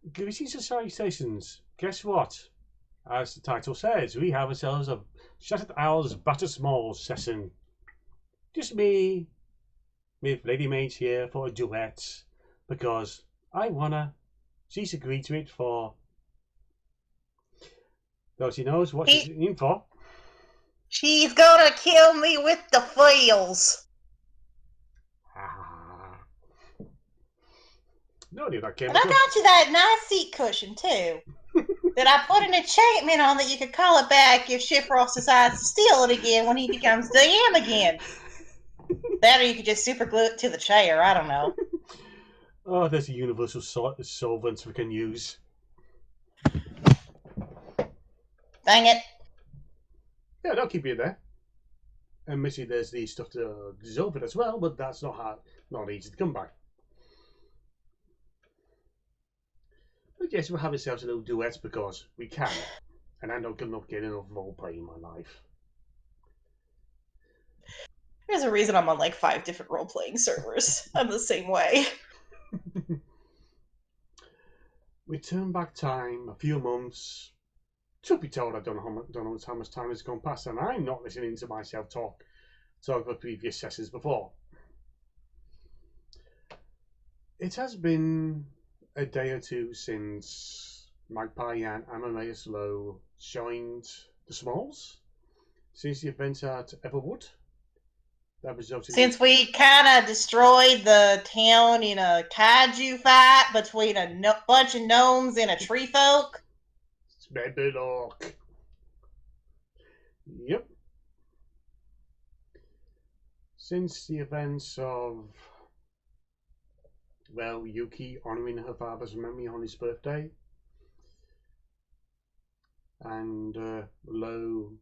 Greetings and salutations. Guess what? As the title says, we have ourselves a Shattered Owl's Butter Small session. Just me with Ladymage here for a duet because I wanna. She's agreed to it for. Though she knows what she's in for. She's gonna kill me with the feels. No, you're not And I got you that nice seat cushion too. That I put an enchantment on that you could call it back if Shifrost decides to steal it again when he becomes DM again. That or you could just super glue it to the chair, I don't know. Oh, there's a universal solvent we can use. Dang it. Yeah, that'll keep you there. And maybe there's the stuff to dissolve it as well, but that's not easy to come by. But yes, we'll have ourselves a little duet because we can. And I'm not getting enough roleplay in my life. There's a reason I'm on like 5 different role-playing servers. I'm the same way. We turn back time a few months. Truth be told, I don't know how much time has gone past, and I'm not listening to myself talk about previous sessions before. It has been a day or two since Magpie and Amadeus Lowe joined the Smalls since the event at Everwood. That resulted since we kind of destroyed the town in a kaiju fight between a bunch of gnomes and a tree folk. Smebelock. Yep. Since the events of, well, Yuki honouring her father's memory on his birthday, and Lowe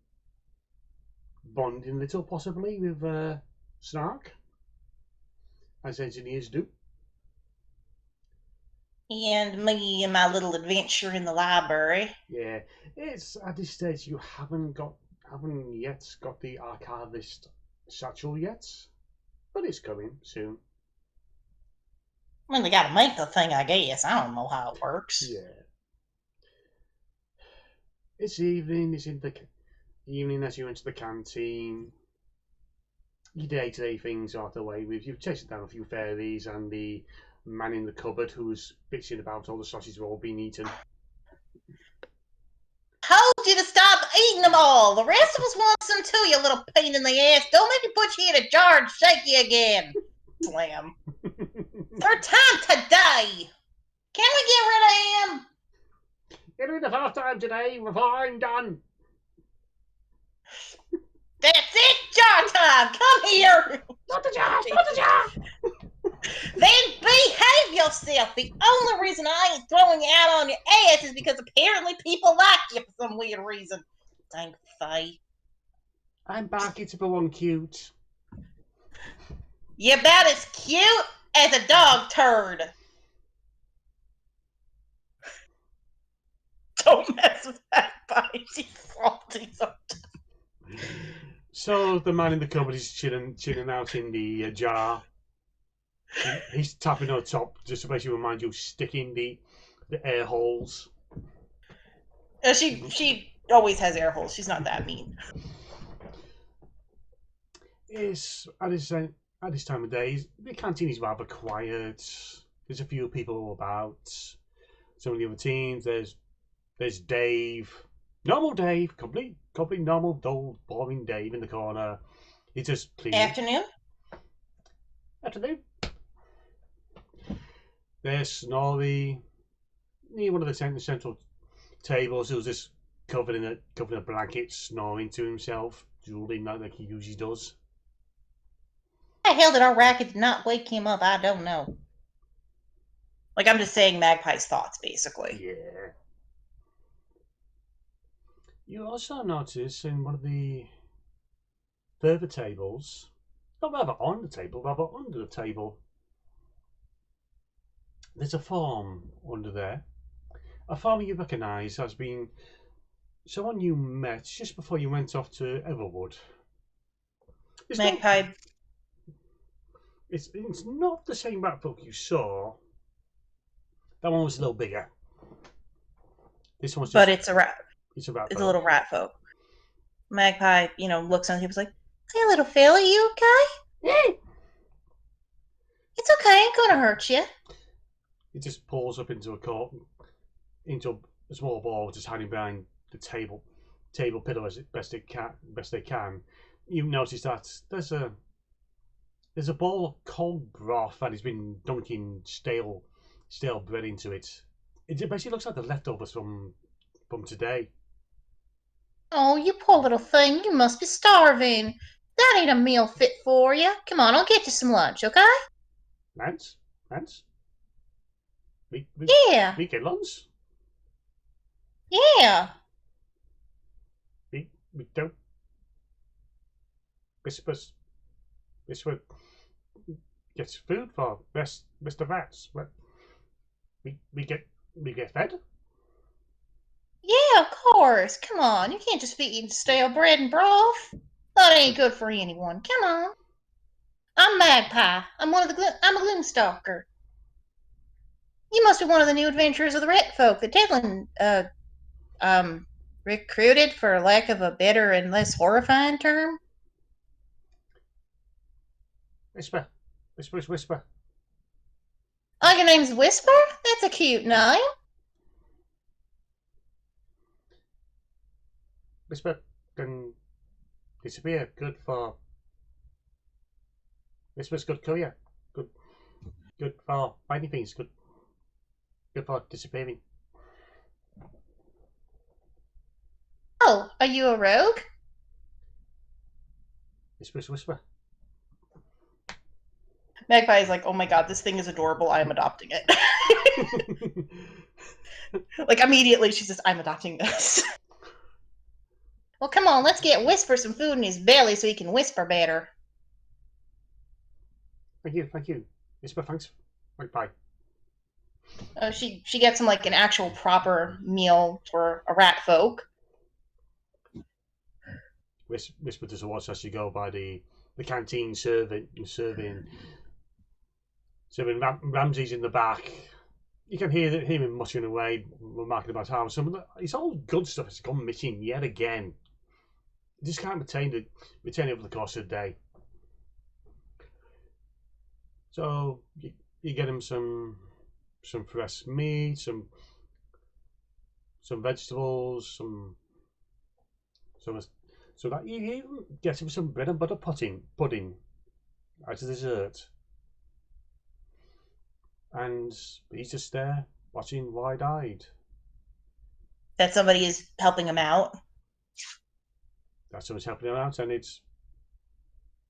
bonding a little possibly with Snark, as engineers do. And me and my little adventure in the library. Yeah, it's at this stage you haven't yet got the archivist satchel yet, but it's coming soon. I mean, they gotta make the thing, I guess. I don't know how it works. Yeah. It's evening. It's in the evening as you enter the canteen. Your day-to-day things are out the way with. You've chased down a few fairies and the man in the cupboard who's bitching about all the sausages have all been eaten. Told you to stop eating them all. The rest of us want some too, you little pain in the ass. Don't make me put you in a jar and shake you again. Slam. Third time today. Can we get rid of him? It'll be the first time today before I'm done. That's it, jar time. Come here. Not the jar. Not the jar. Then behave yourself. The only reason I ain't throwing you out on your ass is because apparently people like you for some weird reason. Dang Faye. I'm back. It's for one cute. You're about as cute as a dog turd. Don't mess with that Faye. She's salty sometimes. So the man in the cupboard is chilling out in the jar. He's tapping on top just to basically remind you of sticking the air holes. She always has air holes. She's not that mean. It's at this time of day, the canteen is rather quiet. There's a few people about. Some of the other teams. There's Dave, normal Dave, complete normal, dull, boring Dave in the corner. He's just cleaning. Afternoon. There's Snorri near one of the central tables. He was just covered in a blanket, snoring to himself, drooling like he usually does. Why the hell did our racket not wake him up? I don't know. Like, I'm just saying Magpie's thoughts, basically. Yeah. You also notice in one of the further tables, not rather on the table, rather under the table, there's a form under there. A form you recognise as being someone you met just before you went off to Everwood. Magpie. It's not the same rat book you saw. That one was a little bigger. This one's but just it's a rat. it's a rat It's a folk. little rat folk. Magpie, looks on the table, like, "Hey, little fella, you okay? It's okay. Ain't gonna hurt you." It just pulls up into into a small ball, just hiding behind the table pillow as best they can. You notice that there's a bowl of cold broth and he's been dunking stale bread into it. It basically looks like the leftovers from today. Oh, you poor little thing. You must be starving. That ain't a meal fit for you. Come on, I'll get you some lunch, okay? Nance, Nance, Yeah, we get lunch. yeah. We don't. Whisper gets food for Mr. Vats. But we get fed. Yeah, of course. Come on, you can't just be eating stale bread and broth. That ain't good for anyone. Come on. I'm Magpie. I'm a gloomstalker. You must be one of the new adventurers of the rat folk that Devlin, recruited, for lack of a better and less horrifying term. Whisper, whisper. Oh, your name's Whisper? That's a cute name. Whisper can disappear. Good for Whisper's good career. Good for finding things. Good for disappearing. Oh, are you a rogue? Whisper. Magpie is like, "Oh my god, this thing is adorable. I am adopting it." Like, immediately she says, "I'm adopting this." Well, come on, let's get Whisper some food in his belly so he can whisper better. Thank you. Whisper, thanks. Bye. She gets him like an actual proper meal for a rat folk. Whisper does watch as you go by the canteen serving Ramsey's in the back. You can hear him muttering away, remarking about how some of his old good stuff has gone missing yet again. He just can't retain it over the course of the day. So you get him some fresh meat, some vegetables, so that you even get him some bread and butter pudding as a dessert. And he's just there watching wide-eyed. That somebody is helping him out. That's someone's helping him out, and it's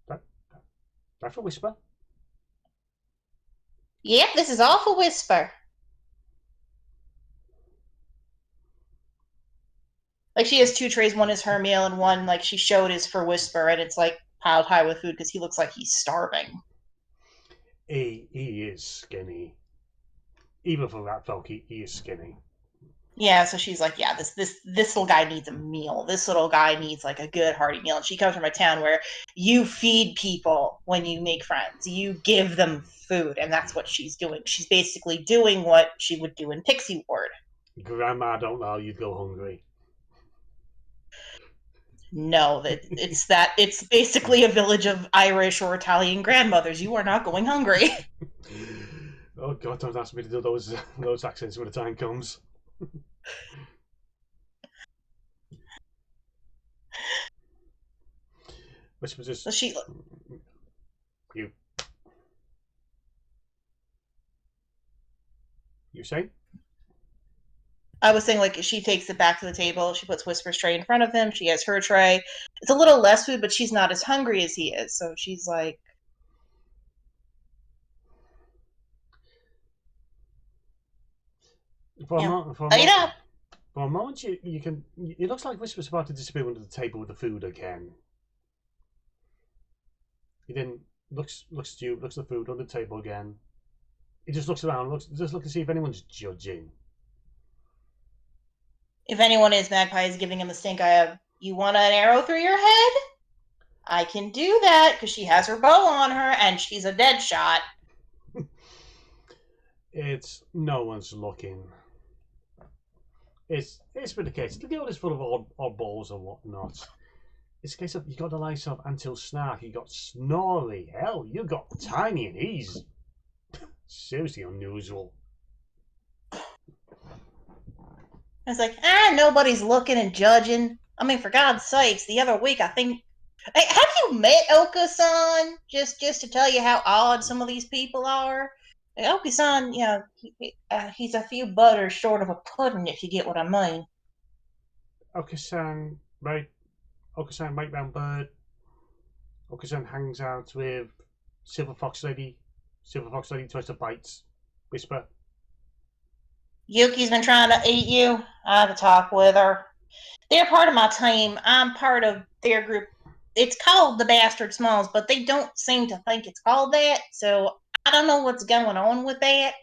that's a Whisper. Yep, this is all for Whisper. Like, she has two trays. One is her meal, and one, like she showed, is for Whisper, and it's like piled high with food because he looks like he's starving. He is skinny. Even for rat folk, he is skinny. Yeah, so she's like, "Yeah, this little guy needs a meal. This little guy needs like a good hearty meal." And she comes from a town where you feed people when you make friends. You give them food, and that's what she's doing. She's basically doing what she would do in Pixie Ward. Grandma don't know you'd go hungry. No, it's basically a village of Irish or Italian grandmothers. You are not going hungry. Oh God, don't ask me to do those accents when the time comes. Which was just So she you say? I was saying, like, she takes it back to the table. She puts Whisper's tray in front of him. She has her tray. It's a little less food, but she's not as hungry as he is. So she's like, For a moment, you can. It looks like Whisper's about to disappear under the table with the food again. He then looks at you, looks at the food on the table again. He just looks around, looks to see if anyone's judging. If anyone is, Magpie is giving him the stink eye of, "You want an arrow through your head? I can do that," because she has her bow on her and she's a dead shot. It's no one's looking. it's been the case. The guild is full of oddballs and whatnot. It's a case of you got the likes of Until Snark, you got Snorri, hell, you got Tiny, and he's seriously unusual. It's like, nobody's looking and judging. I mean, for God's sakes, the other week I think. Hey, have you met Oka-san? Just to tell you how odd some of these people are. Oka-san, he's a few butters short of a pudding, if you get what I mean. Oka-san, right? Oka-san, right round bird. Oka-san hangs out with Silver Fox Lady. Silver Fox Lady tries to bite Whisper. Yuki's been trying to eat you. I have a talk with her. They're part of my team. I'm part of their group. It's called the Bastard Smalls, but they don't seem to think it's called that, so I don't know what's going on with that.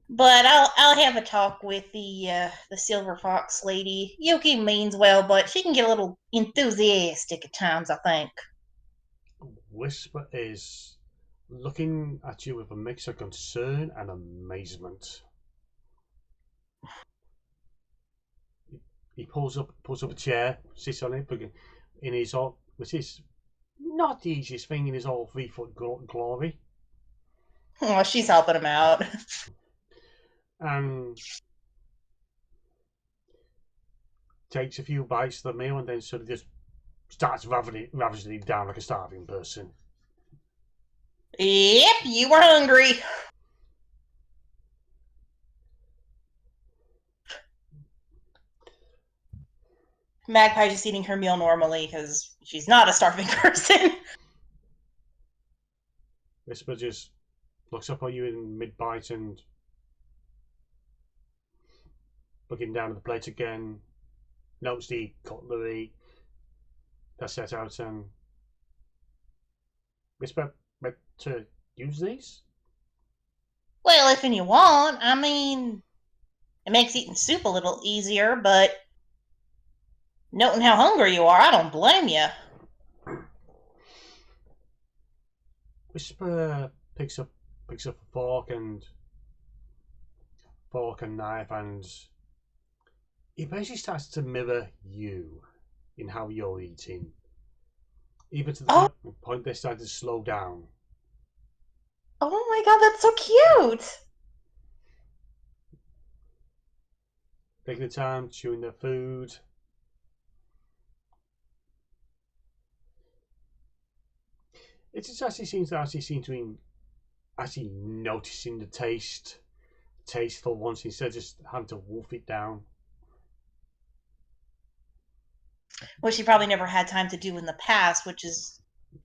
But I'll have a talk with the Silver Fox Lady. Yuki means well, but she can get a little enthusiastic at times, I think. Whisper is looking at you with a mix of concern and amazement. He pulls up a chair, sits on it, in his all, which is not the easiest thing in his all 3-foot glory. Oh, she's helping him out. And takes a few bites of the meal and then sort of just starts ravaging it down like a starving person. Yep, you were hungry. Magpie just eating her meal normally because she's not a starving person. Whisper just looks up at you in mid-bite and looking down at the plate again, notes the cutlery that's set out and Whisper, meant to use these? Well, if you want. I mean, it makes eating soup a little easier, but noting how hungry you are, I don't blame you. Whisper picks up a fork and knife, and he basically starts to mirror you in how you're eating. Even to the point they're starting to slow down. Oh my god, that's so cute! Taking the time, chewing their food. It just actually seems to actually noticing the taste for once instead of just having to wolf it down. Which he probably never had time to do in the past, which is,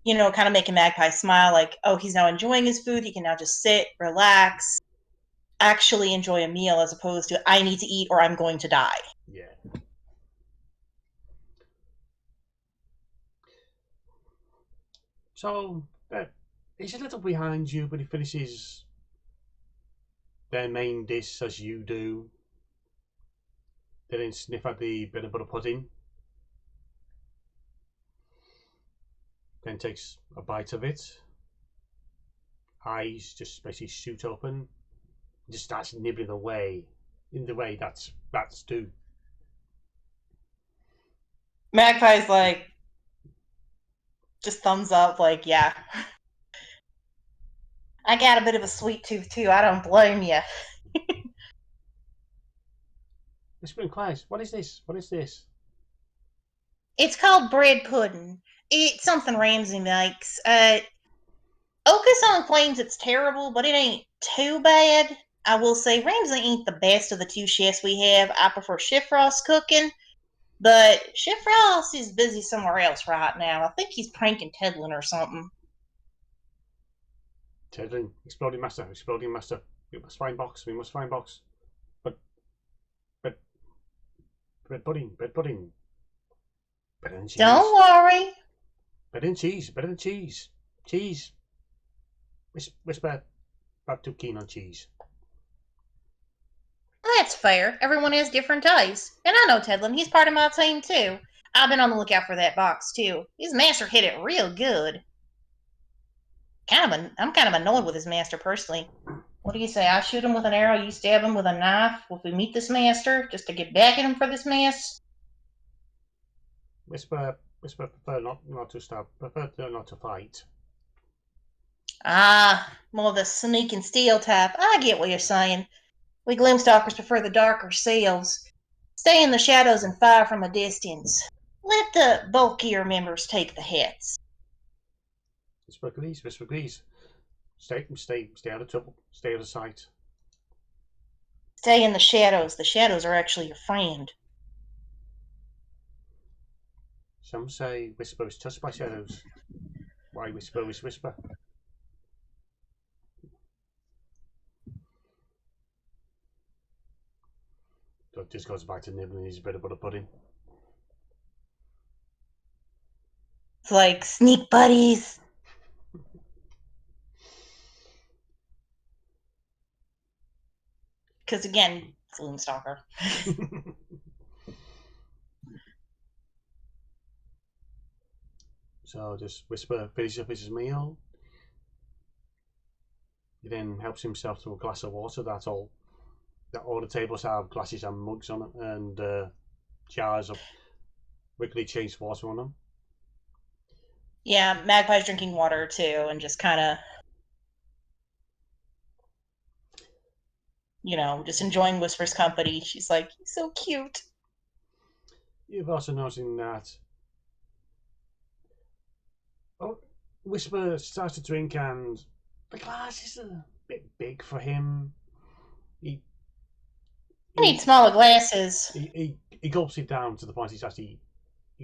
kind of making Magpie smile like, oh, he's now enjoying his food. He can now just sit, relax, actually enjoy a meal as opposed to, I need to eat or I'm going to die. Yeah. So, he's a little behind you, but he finishes their main dish as you do. They then sniff at the bit of butter pudding. Then takes a bite of it. Eyes just basically shoot open. Just starts nibbling away in the way that's do. Magpie's like, just thumbs up, like, yeah. I got a bit of a sweet tooth too, I don't blame you. Whisper and cries, what is this? What is this? It's called bread pudding. It's something Ramsey makes. Oka-san claims it's terrible, but it ain't too bad. I will say Ramsey ain't the best of the two chefs we have. I prefer Chef Ross cooking, but Chef Ross is busy somewhere else right now. I think he's pranking Tedlin or something. Tedlin, exploding master. We must find box. But bread pudding. Better than cheese. Don't worry. Better than cheese. Cheese. Whisper, not too keen on cheese. That's fair. Everyone has different tastes. And I know Tedlin. He's part of my team, too. I've been on the lookout for that box, too. His master hit it real good. I'm kind of annoyed with his master, personally. What do you say? I shoot him with an arrow, you stab him with a knife. If we meet this master, just to get back at him for this mess? Whisper, prefer not to stab, prefer not to fight. Ah, more the sneak and steal type. I get what you're saying. We Gloomstalkers prefer the darker selves. Stay in the shadows and fire from a distance. Let the bulkier members take the hits. Whisper agrees. Stay out of trouble. Stay out of sight. Stay in the shadows. The shadows are actually your friend. Some say Whisper is touched by shadows. Why Whisper is Whisper? Doug just goes back to nibbling his bit of butter pudding. It's like sneak buddies. Because again, Gloomstalker. So just Whisper finishes up his meal. He then helps himself to a glass of water. That's all. All the tables have glasses and mugs on it, and jars of Wrigley changed water on them. Yeah, Magpie's drinking water too, and just kind of, just enjoying Whisper's company. She's like, he's so cute. You've also noticed that Whisper starts to drink, and the glass is a bit big for him. I need smaller glasses. He gulps it down to the point he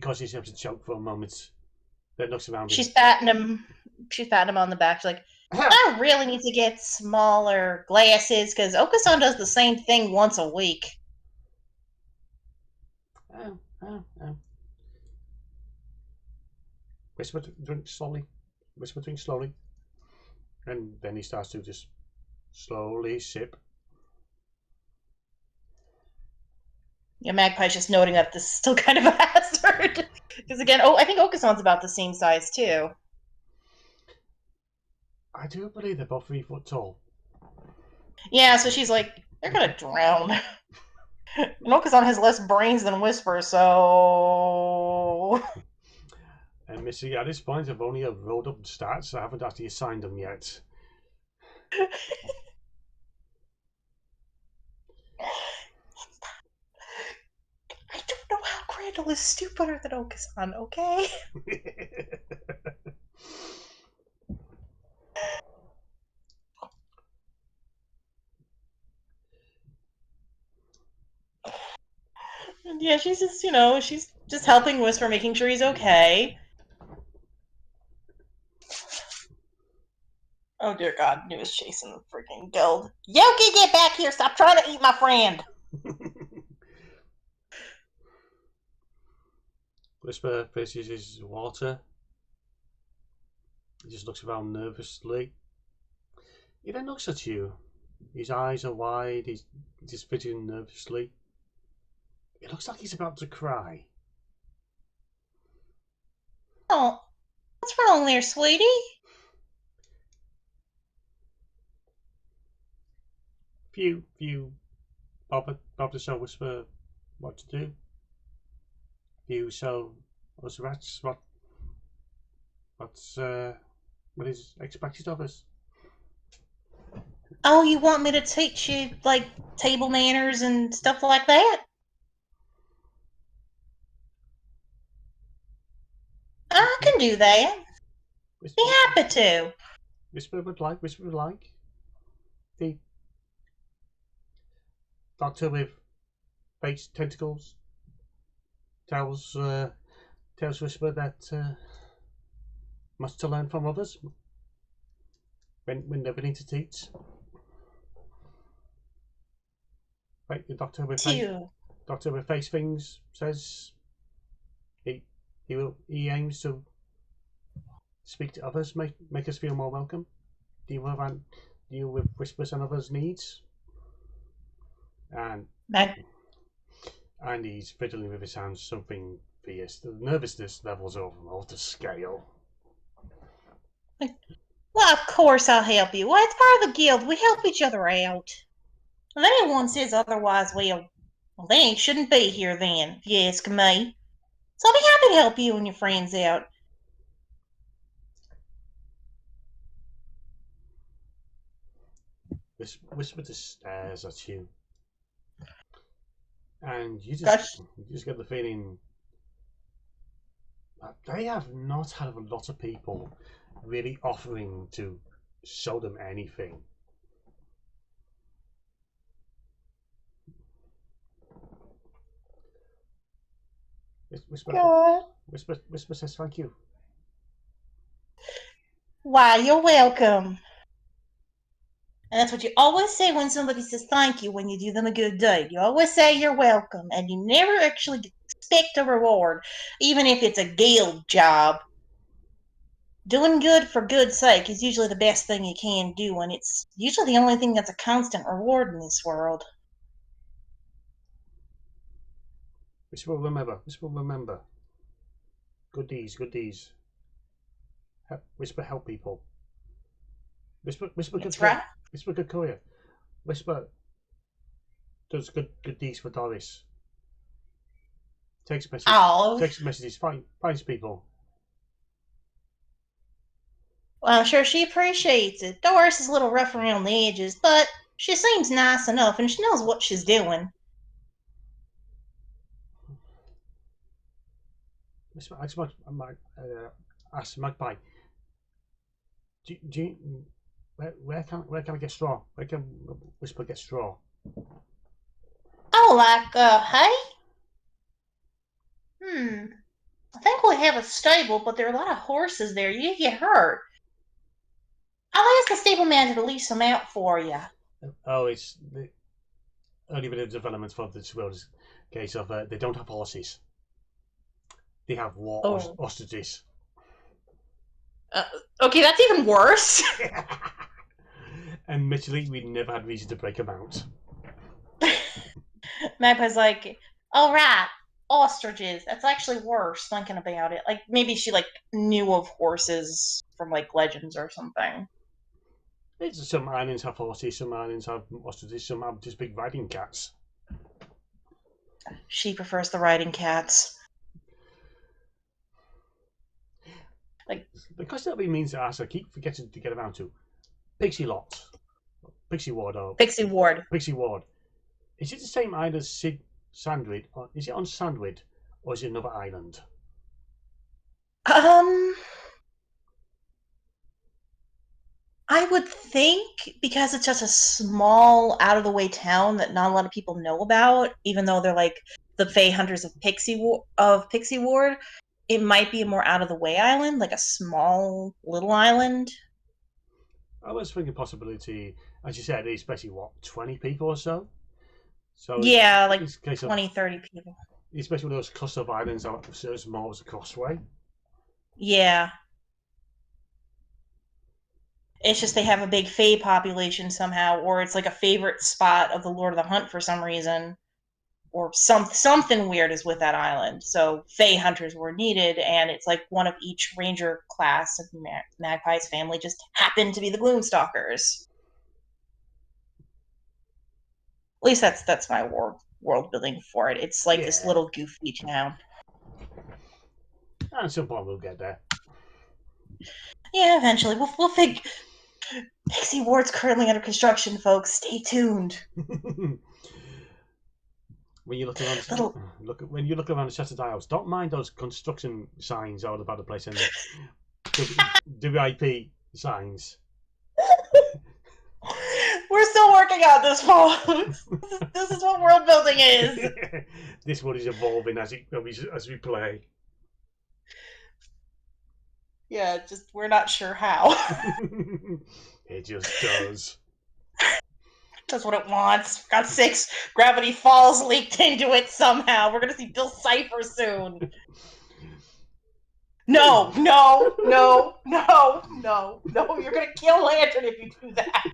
causes himself to choke for a moment. Then looks around. She's patting him. She's patting him on the back. She's like, I really need to get smaller glasses because Okasan does the same thing once a week. Oh. Whisper drinks slowly. And then he starts to just slowly sip. Yeah, Magpie's just noting that this is still kind of a hazard. Because again, I think Okasan's about the same size too. I do believe they're both 3 foot tall. Yeah, so she's like, they're gonna drown. And Okasan has less brains than Whisper, so... And Missy, at this point, I've only rolled up the stats, so I haven't actually assigned them yet. I don't know how Crandall is stupider than Okasan, okay? Yeah, she's just, she's just helping Whisper, making sure he's okay. Oh dear God, he was chasing the freaking guild. Yoki, get back here! Stop trying to eat my friend! Whisper faces his water. He just looks around nervously. He then looks at you. His eyes are wide. He's just fidgeting nervously. It looks like he's about to cry. Oh, what's wrong there, sweetie? Few Bob to show Whisper what to do. Few show us rats what is expected of us. Oh, you want me to teach you, like, table manners and stuff like that? I can do that. Whisper, Be happy to. Whisper would like. The doctor with face tentacles tells Whisper that much to learn from others when they're willing to teach. Right, the doctor with face things says he aims to speak to others, make us feel more welcome, deal with Whispers and others' needs, and he's fiddling with his hands, something fierce. The nervousness levels over off the scale. Well, of course I'll help you. Well, it's part of the guild. We help each other out. If anyone says otherwise, well, they shouldn't be here then, if you ask me. So I'll be happy to help you and your friends out. Whisper the stares at you, and Gosh. you just get the feeling that they have not had a lot of people really offering to show them anything. Whisper, God. Whisper says thank you. Why, you're welcome. And that's what you always say when somebody says thank you when you do them a good deed. You always say you're welcome, and you never actually expect a reward, even if it's a guild job. Doing good for good's sake is usually the best thing you can do, and it's usually the only thing that's a constant reward in this world. Whisper remember. Whisper remember. Good deeds, good deeds. Whisper help people. Whisper That's good right. Whisper good career. Whisper does good deeds for Doris. Takes Oh, messages, finds people. well, I'm sure she appreciates it. Doris is a little rough around the edges, but she seems nice enough, and she knows what she's doing. Whisper ask Magpie. Do you, where can I get straw? Where can Whisper get straw? Oh, like, hay? I think we have a stable, but there are a lot of horses there. You get hurt. I'll ask the stableman to release them out for you. Oh, it's the only bit of development for this world is a case of they don't have horses. They have ostriches. Okay, that's even worse. And admittedly, we never had reason to break them out. Magpie's like, all right, ostriches. That's actually worse thinking about it. Like, maybe she, like, knew of horses from, like, legends or something. Some islands have horses, some islands have ostriches, some have just big riding cats. She prefers the riding cats. Like, because that means that I keep forgetting to get around to Pixie Lot, Pixie Ward, or Pixie Ward. Pixie Ward. Is it the same island as Sandwid? Or is it on Sandwid, or is it another island? I would think because it's just a small, out of the way town that not a lot of people know about, even though they're like the Fae Hunters of Pixie Ward, it might be a more out of the way island, like a small little island. I was thinking possibility, as you said, especially 20 people or so. So yeah, like it's a case 20, 30 people. Especially with those cluster of islands that serves more as a crossway. Yeah. It's just they have a big Fae population somehow, or it's like a favorite spot of the Lord of the Hunt for some reason, or something weird is with that island. So Fae hunters were needed, and it's like one of each ranger class of Magpie's family just happened to be the Gloomstalkers. At least that's my world building for it. It's like this little goofy town. At some point we'll get there. Yeah, eventually we'll think. Pixie Ward's currently under construction, folks. Stay tuned. When you look around, when you look around the Shattered Isles, don't mind those construction signs all about the place and WIP signs. We're still working on this, folks. This is what world building is. This one is evolving as we play. Yeah, just we're not sure how. It just does. Does what it wants. For God's sakes, Gravity Falls leaked into it somehow. We're gonna see Bill Cipher soon. No. You're gonna kill Lantern if you do that.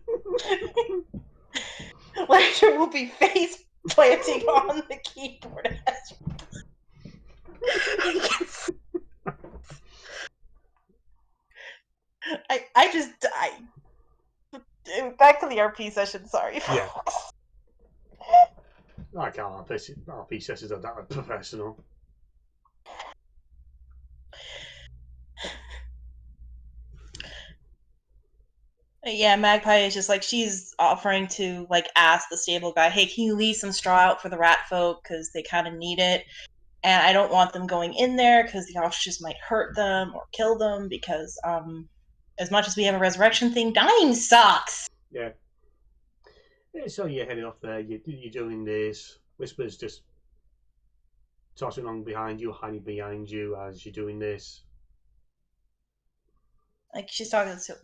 Lantern will be face planting on the keyboard. Back to the RP session, sorry. Yeah. I can't. This RP sessions are that professional. Yeah, Magpie is just like, she's offering to like ask the stable guy, hey, can you leave some straw out for the rat folk because they kind of need it, and I don't want them going in there because the ostriches might hurt them or kill them because as much as we have a resurrection thing, dying sucks. Yeah. So you're heading off there. You're doing this. Whisper's just tossing along behind you, hiding behind you as you're doing this. Like, she's talking to,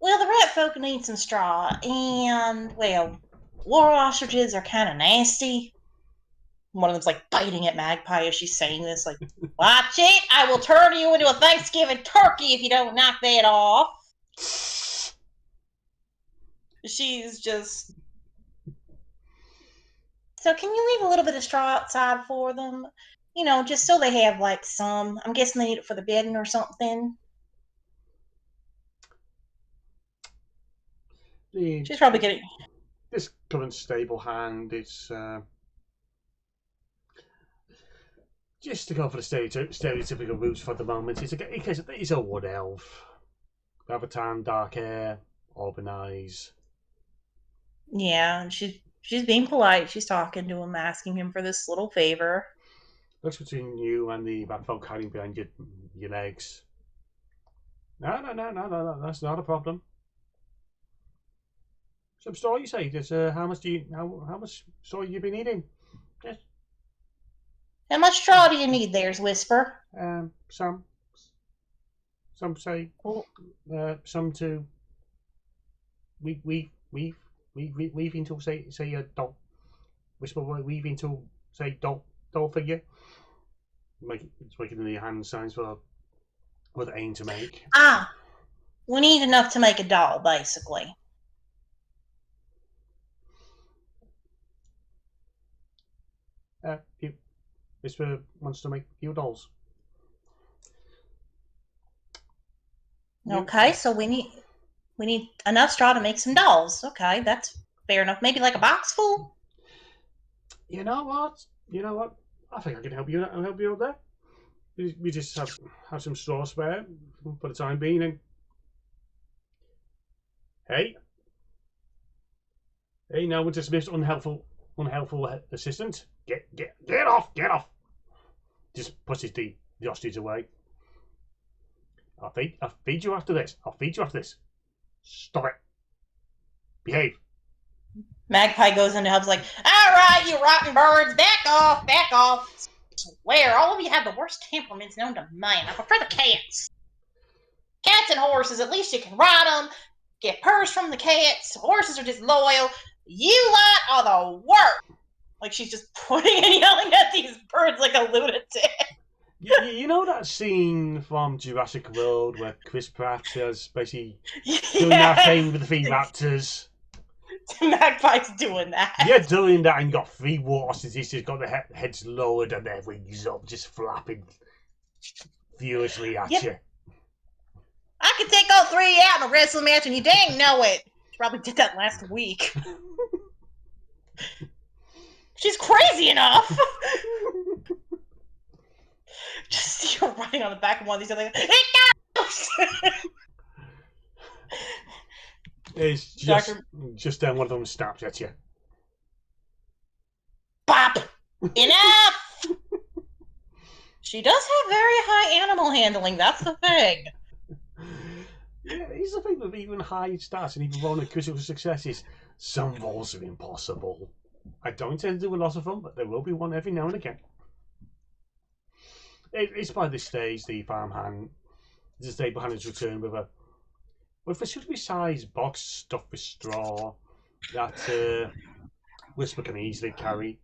well, the rat folk need some straw, and, well, war ostriches are kind of nasty. One of them's like biting at Magpie as she's saying this, like, watch it, I will turn you into a Thanksgiving turkey if you don't knock that off. She's just, so can you leave a little bit of straw outside for them? You know, just so they have, like, some. I'm guessing they need it for the bedding or something. She's probably getting... This current stable hand is... just to go for the stereotypical roots for the moment, it's a wood elf. They have a tan, dark hair, auburn eyes. Yeah, and she's being polite. She's talking to him, asking him for this little favor. Looks between you and the rat folk hiding behind your legs. No, that's not a problem. Some straw, you say? How much straw you been eating? Yes. How much straw do you need? There's Whisper. Some say, some to weave into say a doll. Whisper weave into say doll figure. It's making the hand signs for what they aim to make. We need enough to make a doll, basically. Whisper wants to make a few dolls. Okay, so we need enough straw to make some dolls. Okay, that's fair enough. Maybe like a box full. You know what? I think I can help you out there. We just have some straw spare for the time being. And hey, no one dismissed unhelpful assistant. Get off! Just pushes the ostrich away. I'll feed you after this. Stop it. Behave. Magpie goes into Hub's like, all right, you rotten birds, back off. I swear, all of you have the worst temperaments known to man. I prefer the cats. Cats and horses, at least you can ride them, get purrs from the cats. Horses are just loyal. You lot are the worst. Like, she's just pointing and yelling at these birds like a lunatic. You know that scene from Jurassic World where Chris Pratt is basically doing that thing with the three raptors? Magpie's doing that. You're doing that, and you got three war ostriches who've got their heads lowered and their wings up, just flapping furiously at you. I could take all three out in a wrestling match, and you dang know it. She probably did that last week. She's crazy enough. Just see her running on the back of one of these other. It's just one of them snaps at you. Bop! Enough! She does have very high animal handling, that's the thing. Yeah, it's the thing with even high stats and even rolling critical successes. Some rolls are impossible. I don't intend to do a lot of them, but there will be one every now and again. It's by this stage the farmhand, the stable hand has returned with a suitably sized box stuffed with straw that Whisper can easily carry.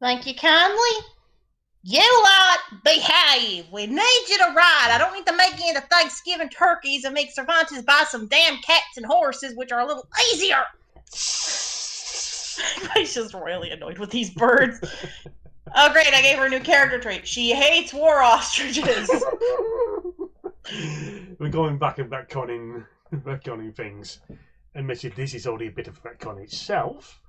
Thank you kindly. You lot, behave. We need you to ride. I don't need to make you into Thanksgiving turkeys and make Cervantes buy some damn cats and horses, which are a little easier. He's just royally annoyed with these birds. Oh, great, I gave her a new character trait. She hates war ostriches. We're going back and retconning things. Admitted this is already a bit of a retcon itself.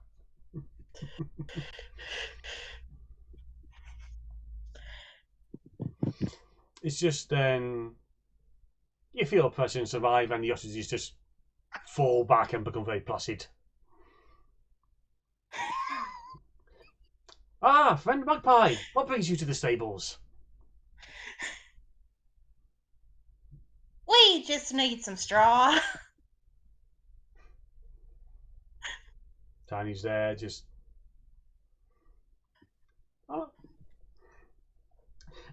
It's just then you feel President survive and the hostages just fall back and become very placid. Ah, friend Magpie, what brings you to the stables? We just need some straw. Tiny's there, just. Oh.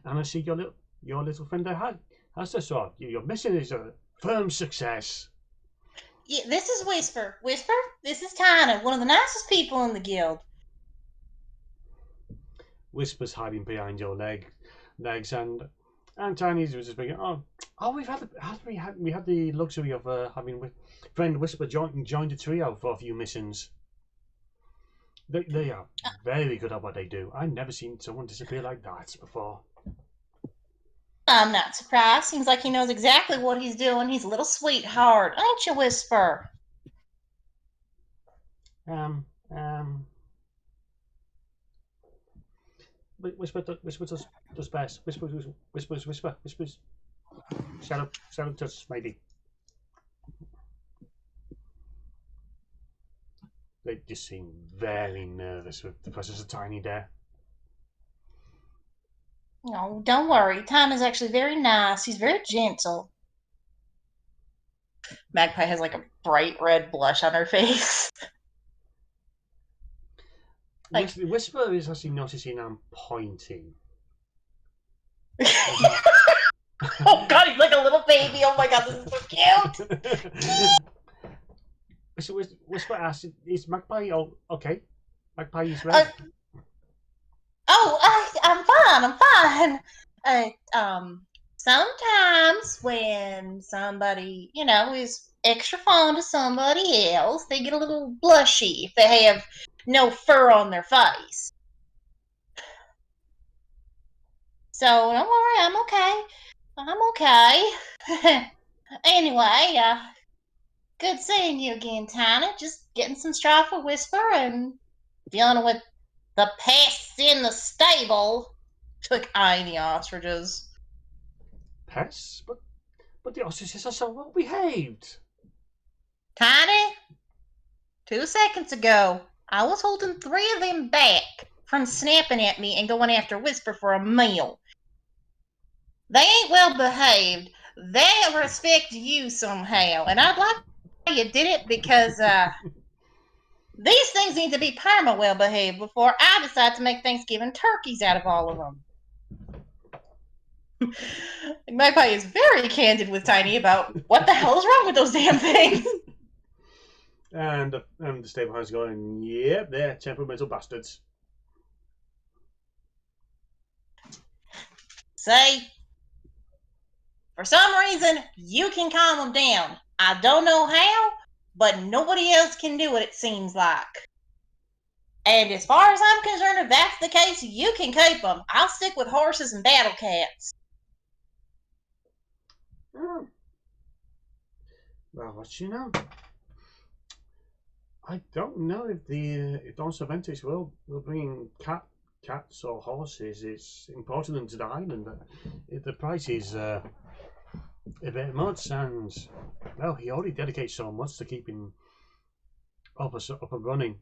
And I see your little friend I has this straw. Your mission is a firm success. Yeah, this is Whisper. Whisper, this is Tiny, one of the nicest people in the guild. Whisper's hiding behind your legs, and Tiny's was just thinking, oh, we had the luxury of having friend Whisper joined the trio for a few missions. They are very good at what they do. I've never seen someone disappear like that before. I'm not surprised. Seems like he knows exactly what he's doing. He's a little sweetheart, ain't you, Whisper? Whisper does best. Whispers. Shadow touch maybe. They just seem very nervous with the presence of Tiny there. No, don't worry. Time is actually very nice. He's very gentle. Magpie has like a bright red blush on her face. Whisper is actually noticing I'm pointing. Oh god, he's like a little baby. Oh my god, this is so cute. Whisper asks, is Magpie okay? Magpie is ready. I'm fine. Sometimes when somebody, is extra fond of somebody else, they get a little blushy if they have no fur on their face. So don't worry, I'm okay. Anyway, good seeing you again, Tiny. Just getting some straw for Whisper and dealing with the pests in the stable. Like eyeing the ostriches. Pests? But the ostriches are so well behaved. Tiny, 2 seconds ago, I was holding 3 of them back from snapping at me and going after Whisper for a meal. They ain't well behaved. They respect you somehow, and I'd like to say you did it because these things need to be perma well behaved before I decide to make Thanksgiving turkeys out of all of them. Magpie is very candid with Tiny about what the hell is wrong with those damn things. And the stable hand's going, yep, they're temperamental bastards. Say, for some reason, you can calm them down. I don't know how, but nobody else can do it seems like. And as far as I'm concerned, if that's the case, you can keep them. I'll stick with horses and battle cats. Oh. Well, what you know? I don't know if Don Cervantes will bring cats or horses. It's importing them to the island. The price is a bit much, and well, he already dedicates so much to keeping up and running.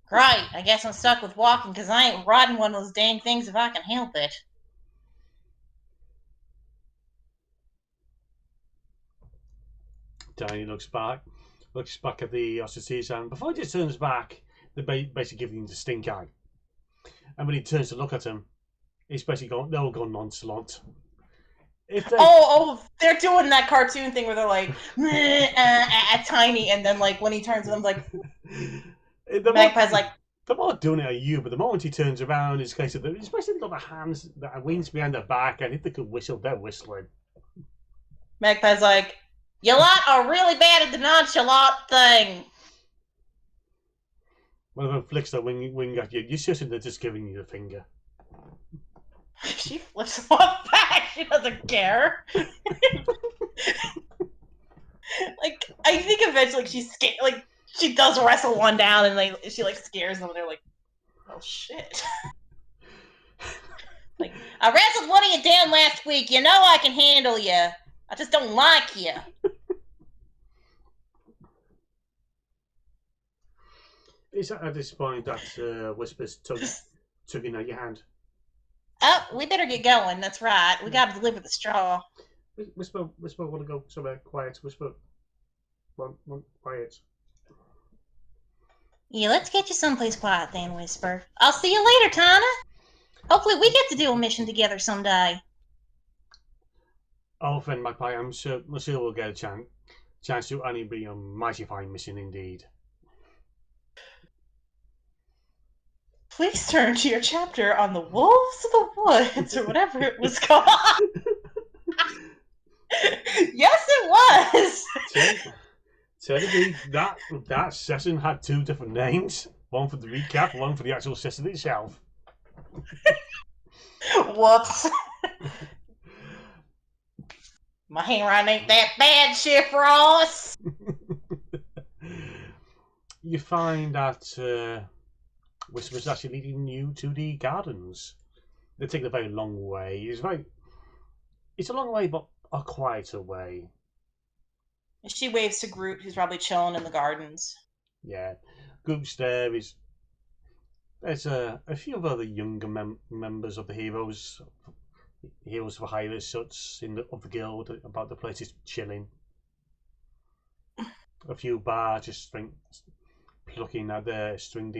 Great, I guess I'm stuck with walking because I ain't riding one of those dang things if I can help it. Tiny looks back at the ostriches, and before he just turns back, they're basically giving him the stink eye. And when he turns to look at him, he's basically they'll go nonchalant. They're doing that cartoon thing where they're like, Tiny, and then like when he turns to them, like, Magpie's like, they're not doing it at you, but the moment he turns around, it's case of especially got the hands, the wings behind their back, and if they could whistle, they're whistling. Magpie's like, you lot are really bad at the nonchalant thing. One of them flicks their wing at you. You're certain they're just giving you the finger. She flips one back. She doesn't care. Like, I think eventually she's scared. Like, she does wrestle one down, and she like scares them. And they're like, "Oh shit!" Like, I wrestled one of you down last week. You know I can handle you. I just don't like you. Is that at this point that Whisper's tugging at your hand? Oh, we better get going. That's right. We got to deliver the straw. Whisper, want to go somewhere quiet. Whisper, want quiet. Yeah, let's get you someplace quiet then, Whisper. I'll see you later, Tana. Hopefully we get to do a mission together someday. Oh, friend Magpie, I'm sure we'll get a chance to only be a mighty fine mission indeed. Please turn to your chapter on the Wolves of the Woods, or whatever it was called. Yes, it was. Technically, that session had 2 different names. One for the recap, one for the actual session itself. Whoops. My handwriting ain't that bad, Chef Ross. You find that Whisper's actually leading you to the gardens. They take a very long way. It's a long way, but a quieter way. She waves to Groot, who's probably chilling in the gardens. Yeah, Groot's there. There's a few of other younger members of the Heroes for Hire as such of the guild about the place is chilling. A few bars just plucking at their stringed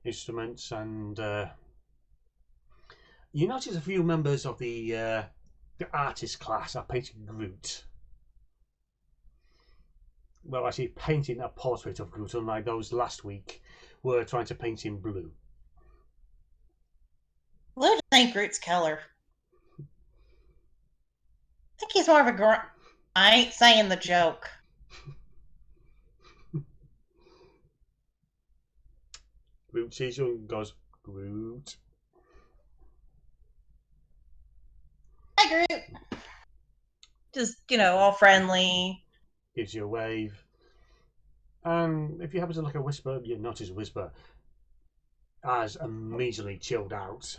instruments, and you notice a few members of the artist class are painting Groot. Well, actually painting a portrait of Groot, unlike those last week were trying to paint him blue. Blue just ain't Groot's color. I think he's more of a grunt. I ain't saying the joke. Groot sees you and goes, Groot. Hi, Groot. Just, all friendly. Gives you a wave. And if you happen to look at Whisper, you notice Whisper has immediately chilled out.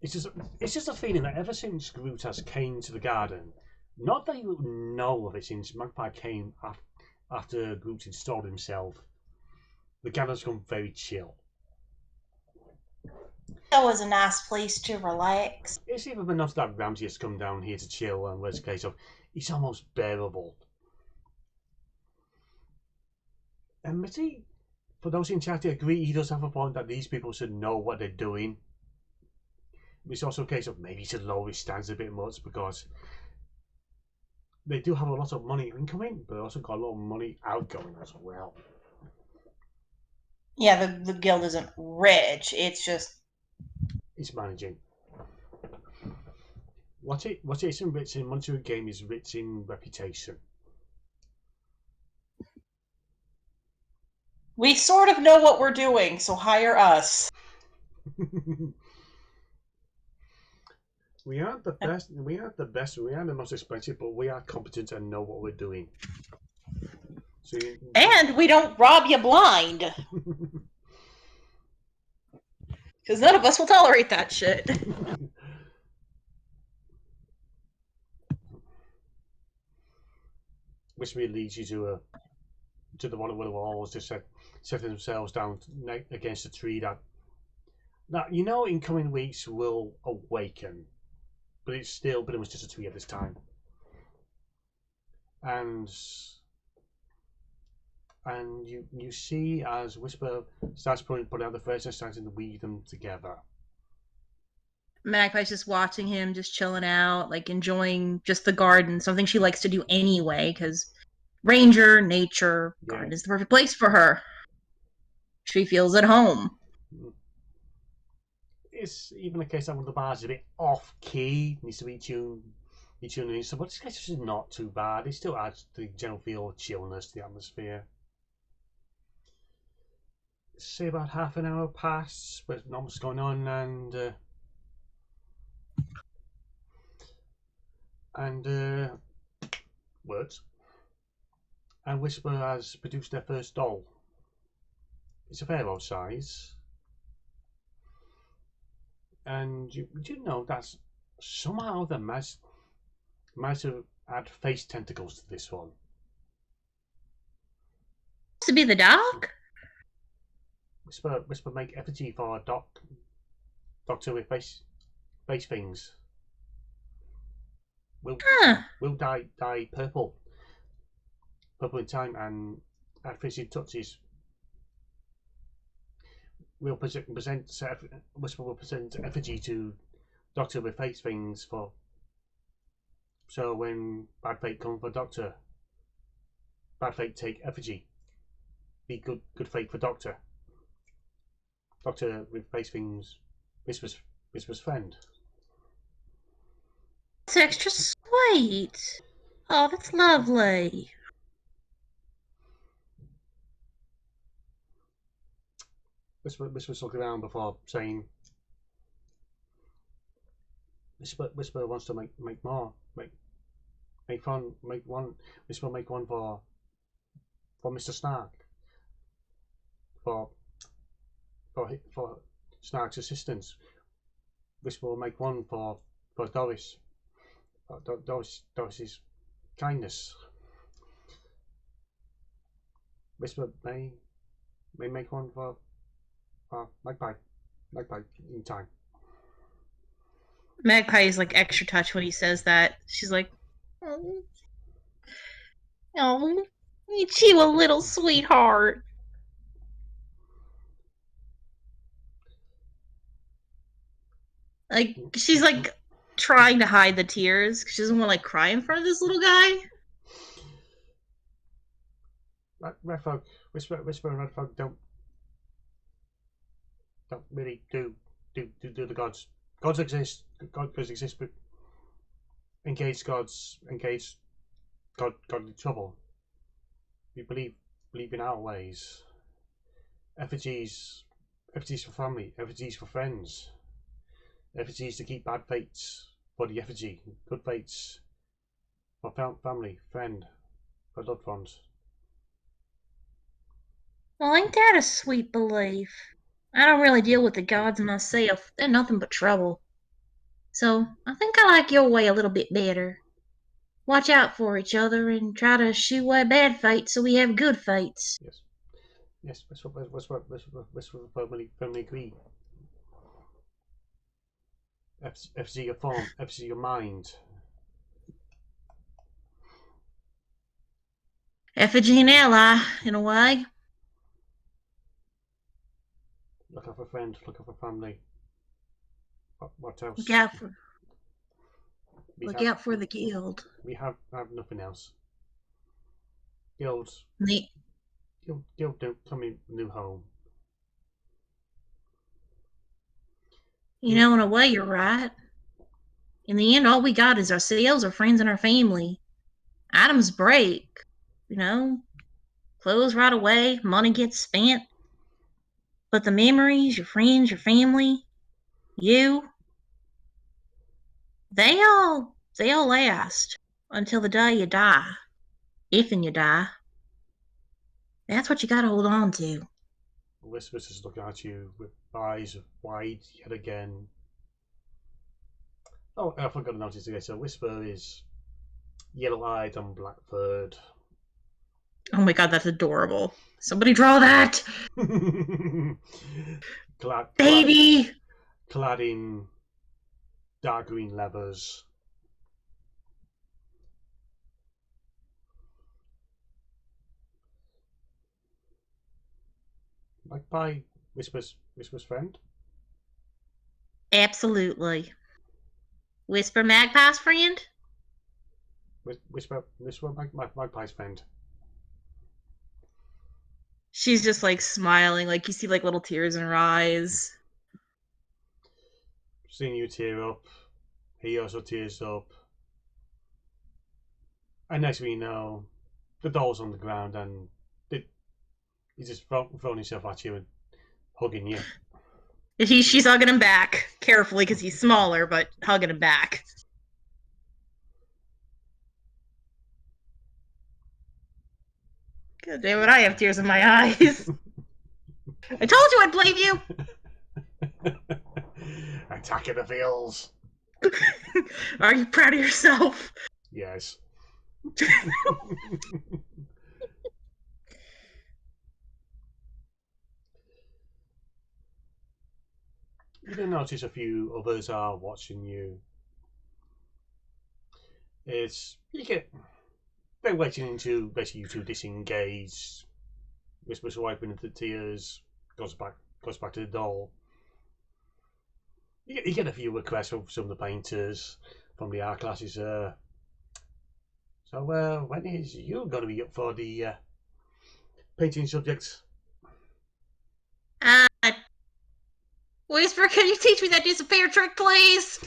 It's just a feeling that ever since Groot has came to the garden, not that you know of it since Magpie came after Groot installed himself, the garden's become very chill. That was a nice place to relax. It's even been enough that Ramsey has come down here to chill, and where's a case of it's almost bearable. Admittedly, for those in chat, I agree he does have a point that these people should know what they're doing. It's also a case of maybe he should lower his standards a bit much because they do have a lot of money incoming, but they also got a lot of money outgoing as well. Yeah, the guild isn't rich. It's just it's managing. What it isn't rich in monetary game is rich in reputation. We sort of know what we're doing, so hire us. We aren't the best. We aren't the best. We aren't the most expensive, but we are competent and know what we're doing. So and we don't rob you blind. Because none of us will tolerate that shit. Which really leads you to the one of the walls, just setting themselves down against a tree that in coming weeks will awaken, but it's still pretty much just a tree at this time. And you see as Whisper starts putting out the threads and starting to weave them together. Magpie's just watching him, just chilling out, like enjoying just the garden, something she likes to do anyway, because ranger, nature, garden is the perfect place for her. She feels at home. It's even a case that one of the bars is a bit off key, needs to be tuned in, so but this case is not too bad. It still adds the general feel of chillness to the atmosphere. Say about half an hour passed with not much going on, and And works. And Whisper has produced their first doll. It's a fair old size. And you know that somehow the might have add face tentacles to this one. To be the dog? Whisper make effigy for a doctor with face things. We'll dye purple in time, and at fizzy touches. We'll Whisper will present effigy to doctor with face things for. So when bad fate come for doctor, bad fate take effigy. Be good fate for doctor. Doctor with face things. Whisper's friend. It's extra sweet. Oh, that's lovely. Whisper's looking around before saying. Whisper wants to make more. Make one. Whisper make one for Mr. Snark. For Snark's assistance. Whisper will make one for Doris. Doris's kindness. Whisper may make one for Magpie in time. Magpie is like extra touch when he says that. She's like, oh, you a little sweetheart. Like, she's like trying to hide the tears. She doesn't want to like cry in front of this little guy. Red Fog, Whisper and Red Fog don't really do the gods. Gods exist. Gods exist, but engage gods, engage godly trouble. We believe in our ways. Effigies for family. Effigies for friends. Effigies to keep bad fates for the effigy. Good fates for family, friend, for loved ones. Well, ain't that a sweet belief? I don't really deal with the gods myself. They're nothing but trouble. So I think I like your way a little bit better. Watch out for each other and try to shoo away bad fates so we have good fates. Yes, Whisper firmly agree. FC your form, FC your mind. Effigy and ally, in a way. Look out for friends, look out for family. What else? Look out for the guild. We have nothing else. Guild don't come in new home. You know, in a way, you're right. In the end, all we got is ourselves, our friends, and our family. Items break. You know, clothes right away, money gets spent. But the memories, your friends, your family, you, they all last until the day you die. If and you die. That's what you gotta hold on to. Whisper's just looking at you with eyes wide yet again. Oh, I forgot to notice again. So Whisper is yellow-eyed and black-furred. Oh my god, that's adorable. Somebody draw that! Baby! Clad in dark green leathers. Magpie, Whisper's friend. Absolutely. Whisper Magpie's friend? Whisper Magpie's friend. She's just like smiling, like you see like little tears in her eyes. Seeing you tear up, he also tears up. And next thing you know, the doll's on the ground and he's just throwing himself at you and hugging you. She's hugging him back carefully because he's smaller, but hugging him back. God damn it, I have tears in my eyes. I told you I'd blame you. Attack of the Fields. Are you proud of yourself? Yes. You do notice a few others are watching you. They're waiting to basically you two disengage. Whispers wiping into tears, goes back to the doll. You get a few requests from some of the painters from the art classes. So when is you going to be up for the painting subjects? Whisper, can you teach me that disappear trick, please?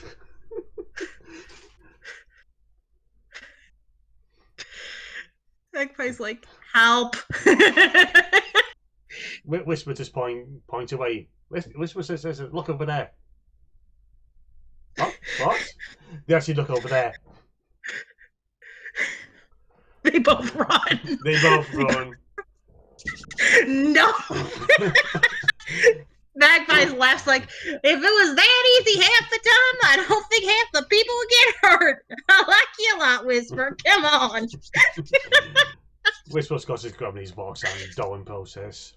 Magpie's like, help. Whisper just point away. Whisper says, look over there. What? They actually look over there. They both run. No. Magpie laughs like, if it was that easy half the time, I don't think half the people would get hurt. I like you a lot, Whisper. Come on. Whisper Scott is grabbing his box and doing process.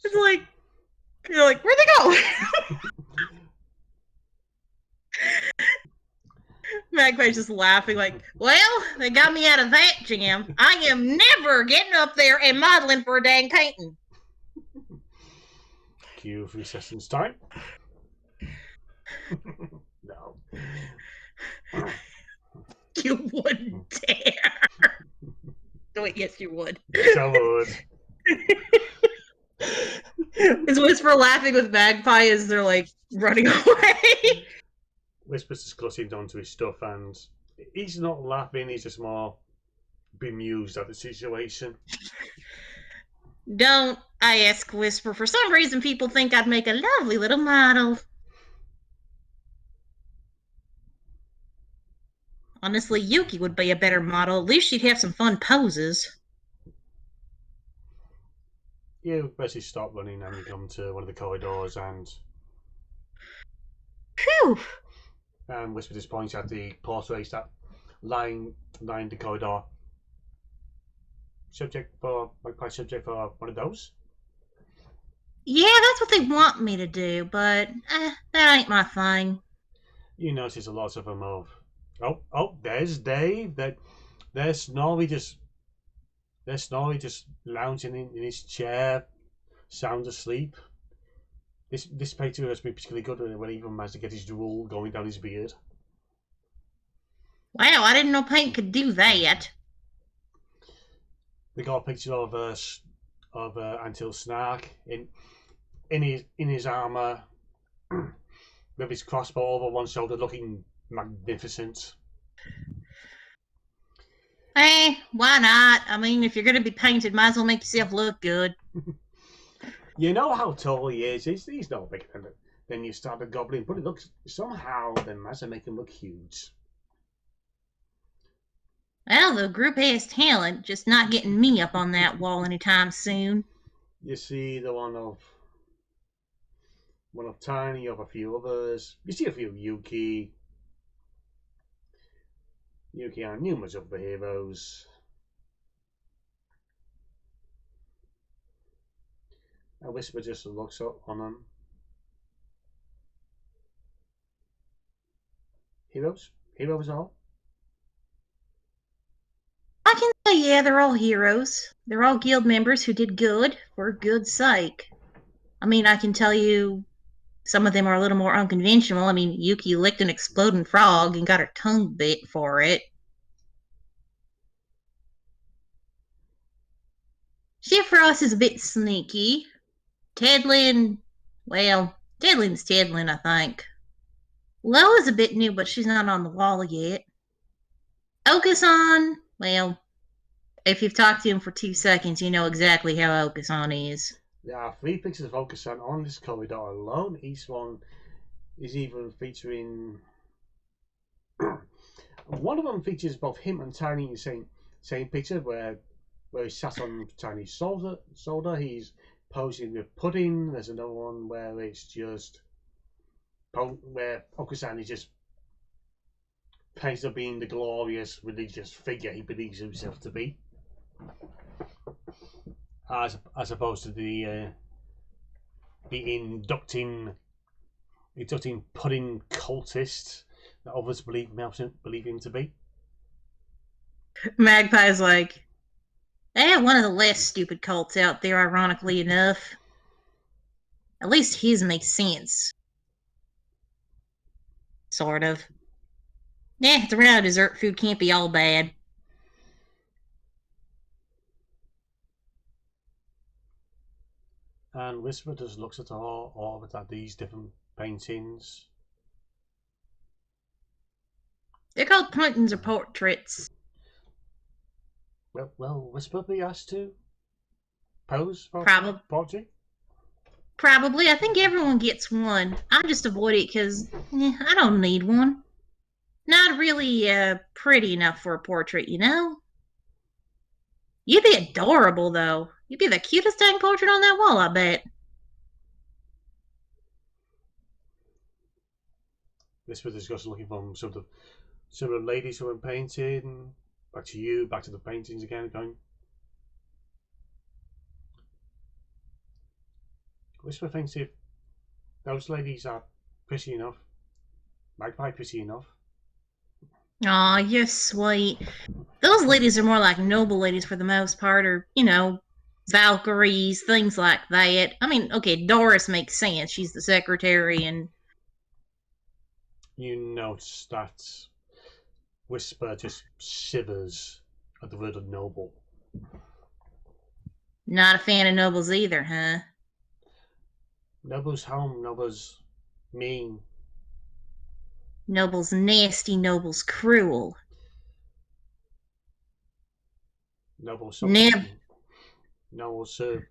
It's like, you're like, where'd they go? Magpie's just laughing like, well, they got me out of that jam. I am never getting up there and modeling for a dang painting. Cue for sessions time. No. You wouldn't dare. Wait, yes, you would. Yes, I would. Is Whisper laughing with Magpie as they're like running away? Whisper's just clutching onto his stuff and he's not laughing, he's just more bemused at the situation. Don't, I ask Whisper. For some reason, people think I'd make a lovely little model. Honestly, Yuki would be a better model. At least she'd have some fun poses. You basically stop running and you come to one of the corridors and... Phew! And Whisper just points at the portraits that line the corridor. Subject for one of those? Yeah, that's what they want me to do, but that ain't my thing. You notice a lot of them of... Oh, there's Dave. There's Snorri just lounging in his chair, sound asleep. This painter has been particularly good when he even managed to get his drool going down his beard. Wow, I didn't know paint could do that. They got a picture of Antil Snark in his armor with his crossbow over one shoulder, looking magnificent. Why not? I mean, if you're going to be painted, might as well make yourself look good. You know how tall he is. He's no bigger than you start a goblin, but it looks somehow they managed to make him look huge. Well, the group has talent, just not getting me up on that wall anytime soon. You see the one of Tiny, of a few others. You see a few Yuki and numerous other heroes. A Whisper just looks up on them. Heroes all? I can say, yeah, they're all heroes. They're all guild members who did good for good sake. I mean, I can tell you some of them are a little more unconventional. I mean, Yuki licked an exploding frog and got her tongue bit for it. Shifros is a bit sneaky. Tedlin, well, Tedlin's Tedlin, I think. Loa's a bit new, but she's not on the wall yet. Okusan, well, if you've talked to him for 2 seconds, you know exactly how Okusan is. There are 3 pictures of Okusan on this corridor alone. Each one is even featuring. One of them features both him and Tiny in the same picture, where he's sat on Tiny's shoulder. He's posing with Pudding. There's another one where it's just where Okusan is just painted up being the glorious religious figure he believes himself to be, as opposed to the inducting Pudding cultist that others believe him to be. Magpie's like, one of the less stupid cults out there, ironically enough. At least his makes sense. Sort of. It's around dessert food can't be all bad. And Whisper just looks at all at these different paintings. They're called paintings or portraits. Well, Whisper be asked to pose for portrait? Probably. I think everyone gets one. I just avoid it because I don't need one. Not really pretty enough for a portrait, you know? You'd be adorable, though. You'd be the cutest dang portrait on that wall, I bet. Whisper is just looking for some of the ladies who are painting. Back to you, back to the paintings again, going. Whisper thinks if those ladies are pretty enough, Magpie pretty enough. Aw, you're sweet. Those ladies are more like noble ladies for the most part, or, Valkyries, things like that. I mean, okay, Doris makes sense. She's the secretary, and... You notice that Whisper just shivers at the word of noble. Not a fan of nobles either, huh? Noble's home, Noble's mean. Noble's nasty, Noble's cruel. Noble's something. Noble serve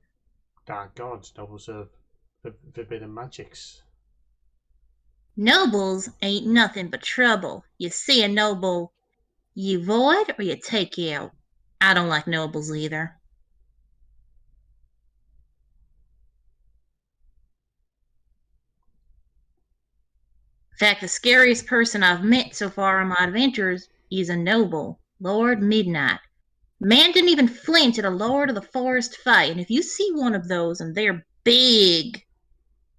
dark gods. Noble serve forbidden magics. Nobles ain't nothing but trouble. You see a noble, you void or you take out. I don't like nobles either. In fact, the scariest person I've met so far on my adventures is a noble, Lord Midnight. Man didn't even flinch at a Lord of the Forest fight, and if you see one of those and they're big,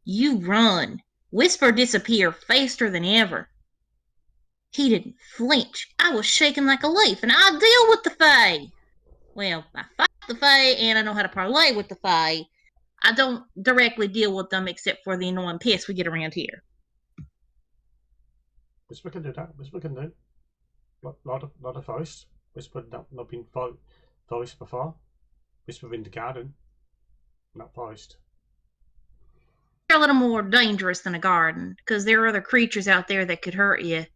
you run. Whisper disappear faster than ever. He didn't flinch. I was shaking like a leaf, and I deal with the Fae. Well, I fight the Fae, and I know how to parlay with the Fae. I don't directly deal with them except for the annoying piss we get around here. Whisper can do that. Whisper can do. Lot of forest. Whisper not been forest before. Whisper in the garden, not forest. They're a little more dangerous than a garden, because there are other creatures out there that could hurt you.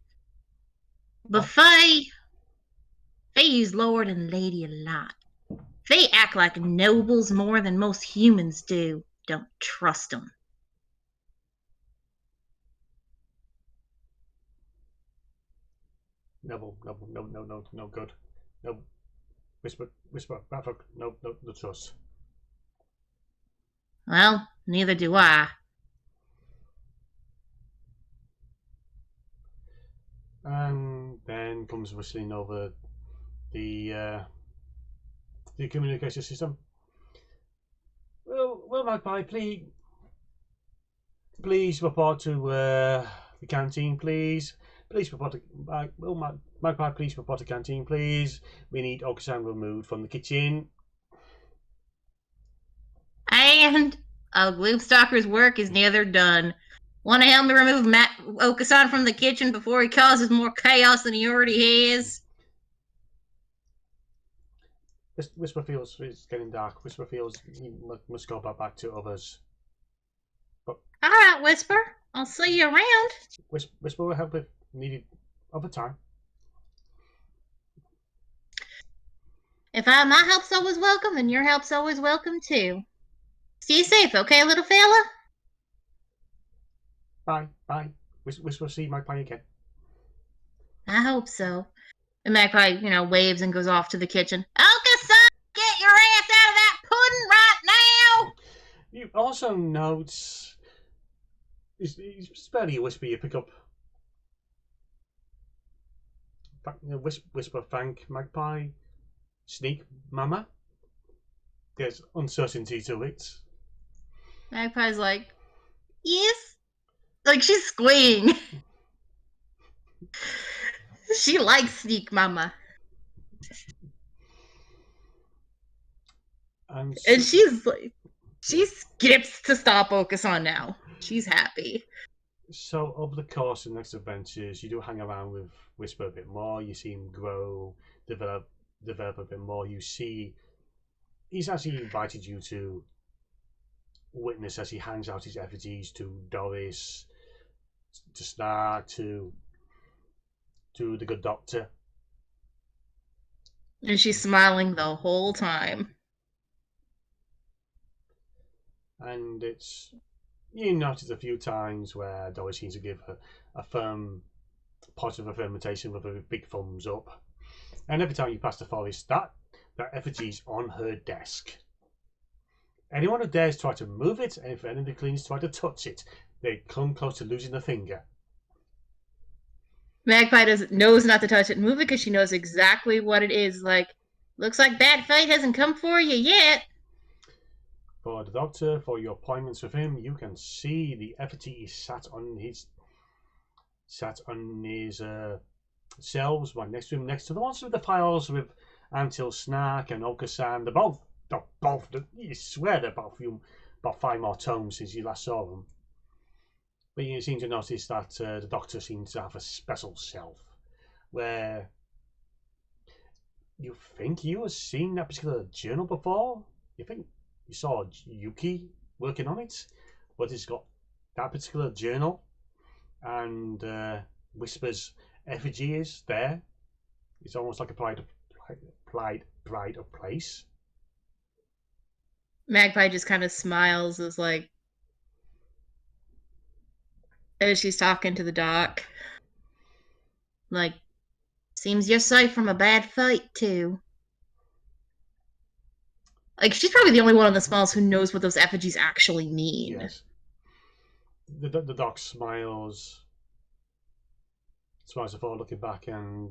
But Fae use Lord and Lady a lot. They act like nobles more than most humans do. Don't trust them. No good. No, Whisper, Bradford, no trust. Well, neither do I. And then comes whistling over the communication system. Well, Magpie, please report to the canteen, please. Please report to Magpie. Please report to canteen, please. We need Okusan removed from the kitchen. And Gloomstalker's work is neither done. Want to help me remove Okusan from the kitchen before he causes more chaos than he already has? Whisper feels it's getting dark. Whisper feels he must go back to others. But all right, Whisper. I'll see you around. Whisper will help if needed over time. If my help's always welcome, then your help's always welcome too. Stay safe, okay, little fella? Bye, bye. We'll see Magpie again. I hope so. And Magpie, waves and goes off to the kitchen. Okay, son, get your ass out of that pudding right now! You also note, it's barely a whisper you pick up. Whisper, thank Magpie. Sneak, Mama. There's uncertainty to it. Magpie's like, yes? Like, she's squeeing. She likes Sneak Mama. And she's like, she skips to stop Okasan now. She's happy. So over the course of the next adventures, you do hang around with Whisper a bit more. You see him grow, develop a bit more. You see he's actually invited you to witness as he hands out his effigies to Doris, to Snark, to the good doctor. And she's smiling the whole time. And you notice a few times where Doris seems to give her a firm positive affirmation with a big thumbs up. And every time you pass the forest, that effigy's on her desk. Anyone who dares try to move it, and if any of the cleaners try to touch it, they come close to losing a finger. Magpie knows not to touch it and move it because she knows exactly what it is. Like, looks like that fight hasn't come for you yet. For the doctor, for your appointments with him, you can see the effigy is sat on his shelves right next to him, next to the ones with the files with Antil Snark and Okasan. They're both. You swear they're both about 5 more tomes since you last saw them. But you seem to notice that the doctor seems to have a special shelf where you think you have seen that particular journal before. You think you saw Yuki working on it, but it's got that particular journal, and Whisper's effigy is there. It's almost like a pride of place. Magpie just kind of smiles as she's talking to the doc. Like, seems you're safe from a bad fight too. Like, she's probably the only one on the Smalls who knows what those effigies actually mean. Yes. The doc smiles before looking back, and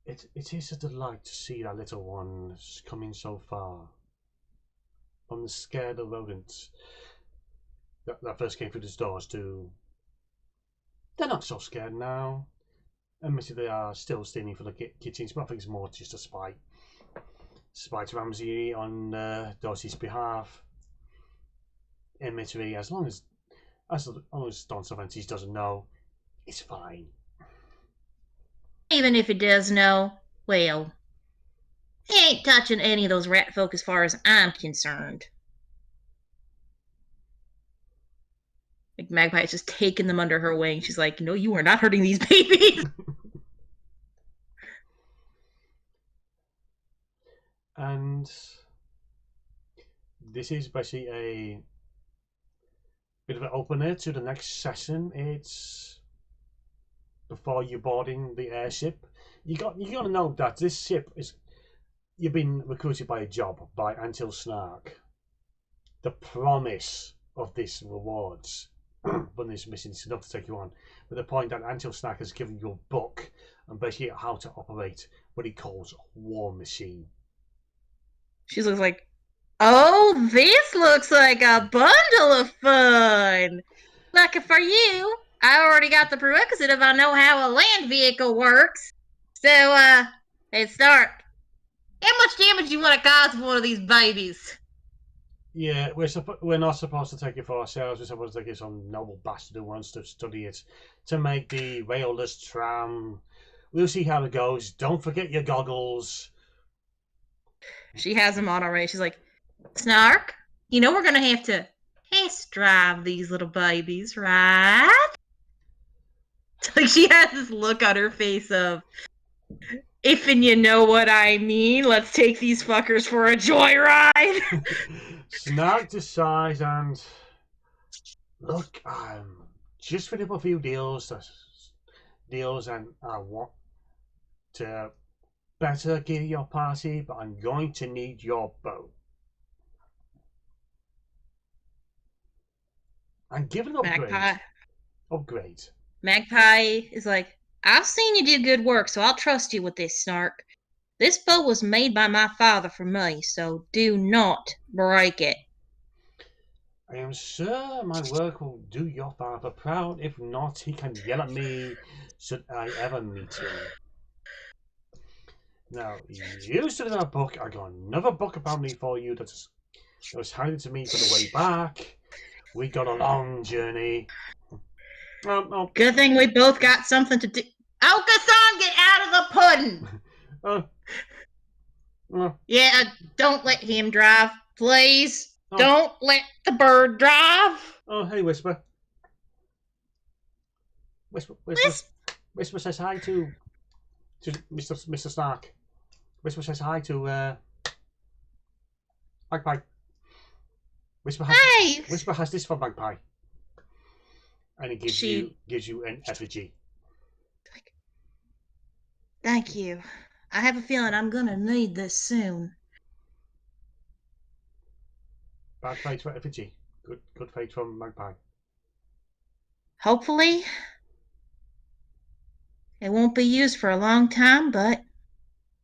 it is a delight to see that little one coming so far from the scared of rodents that first came through the doors to they're not so scared now. Admittedly, they are still stealing for the kitchens, but I think it's more just a spite to Ramsey on Dorsey's behalf. Admittedly, as long as Don Cervantes doesn't know, it's fine. Even if he does know, well, he ain't touching any of those rat folk as far as I'm concerned. Like, Magpie is just taking them under her wing. She's like, no, you are not hurting these babies. And this is basically a bit of an opener to the next session. It's before you're boarding the airship. You got to know that this ship is you've been recruited by a job by Antil Snark. The promise of this rewards, but this mission is enough to take you on. But the point that Antil Snark has given you a book and basically how to operate what he calls a war machine. She looks like, oh, this looks like a bundle of fun. Lucky for you, I already got the prerequisite if I know how a land vehicle works. So, hey, Stark, how much damage do you want to cause with one of these babies? Yeah, we're not supposed to take it for ourselves. We're supposed to take it some noble bastard who wants to study it to make the railless tram. We'll see how it goes. Don't forget your goggles. She has them on already. She's like, Snark, we're going to have to test drive these little babies, right? Like, she has this look on her face of, If and you know what I mean, let's take these fuckers for a joyride. Snark decides and look, I'm just putting up a few deals, and I want to better gear your party, but I'm going to need your bow. And give an upgrade. Magpie. Magpie is like, I've seen you do good work, so I'll trust you with this, Snark. This bow was made by my father for me, so do not break it. I am sure my work will do your father proud. If not, he can yell at me should I ever meet him. Now, you still have a book. I got another book about me for you that was handed to me for the way back. We got a long journey. Good thing we both got something to do. Okasan, get out of the pudding! Yeah, don't let him drive, please. Don't let the bird drive. Oh, hey, Whisper. Whisper says hi to Mr. Snark. Whisper says hi to Magpie. Whisper has this for Magpie, and it gives you an effigy. Thank you. I have a feeling I'm gonna need this soon. Bad fate for effigy. Good fate from Magpie. Hopefully, it won't be used for a long time, but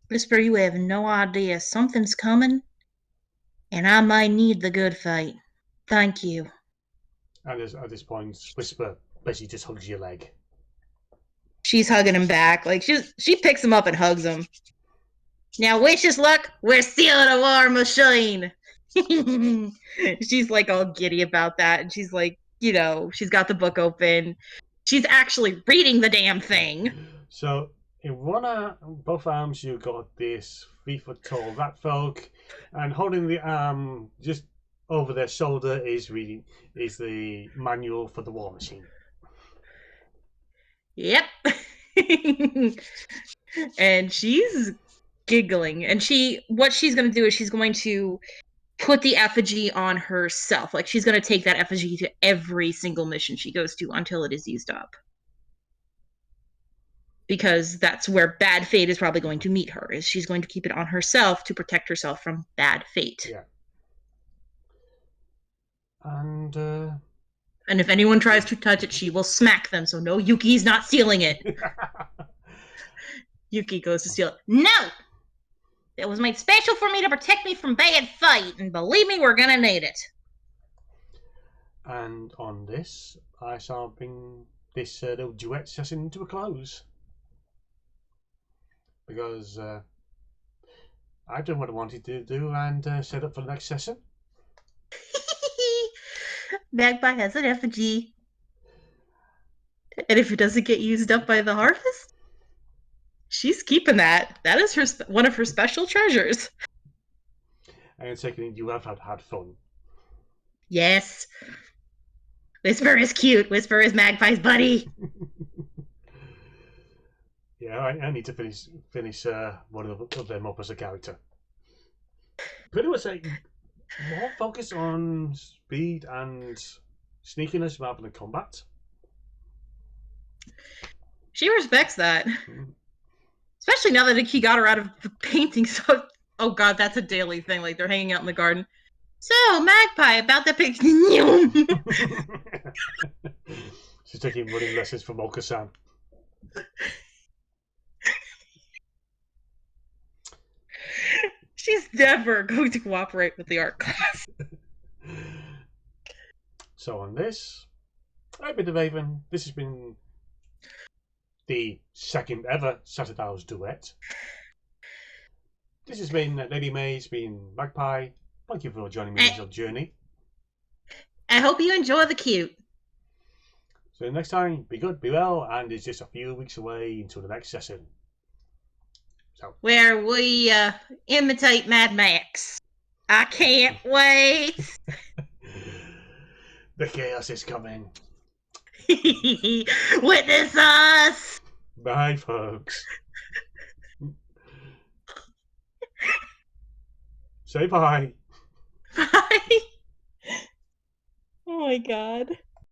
Whisper, you have no idea. Something's coming, and I might need the good fate. Thank you. And at this point, Whisper basically just hugs your leg. She's hugging him back. Like she picks him up and hugs him. Now wish us luck. We're stealing a war machine. She's like all giddy about that, and she's like, she's got the book open. She's actually reading the damn thing. So in both arms, you got this 3-foot tall rat folk, and holding the arm just over their shoulder is the manual for the war machine. Yep. And she's giggling, and what she's going to do is she's going to put the effigy on herself. Like, she's going to take that effigy to every single mission she goes to until it is used up. Because that's where bad fate is probably going to meet her, is she's going to keep it on herself to protect herself from bad fate. Yeah. And if anyone tries to touch it, she will smack them, so no, Yuki's not stealing it. Yuki goes to steal it. No! It was made special for me to protect me from bad fate, and believe me, we're gonna need it. And on this, I shall bring this little duet session to a close. Because I've done what I wanted to do and set up for the next session. Magpie has an effigy. And if it doesn't get used up by the harvest, she's keeping that. That is one of her special treasures. And secondly, you have had fun. Yes. Whisper is cute. Whisper is Magpie's buddy. Yeah, I need to finish one of them up as a character. Pretty much more focus on speed and sneakiness rather than combat. She respects that. Especially now that he got her out of the painting. So, oh god, that's a daily thing. Like, they're hanging out in the garden. So, Magpie, about the picture. She's taking running lessons from Oka-san. She's never going to cooperate with the art class. So on this, I've been the Raven. This has been the second ever Saturday's duet. This has been Ladymage, been Magpie. Thank you for joining me on this journey. I hope you enjoy the cute. So next time, be good, be well, and it's just a few weeks away until the next session. So, where we imitate Mad Max. I can't wait. The chaos is coming. Witness us. Bye, folks. Say bye. Bye. Oh my god.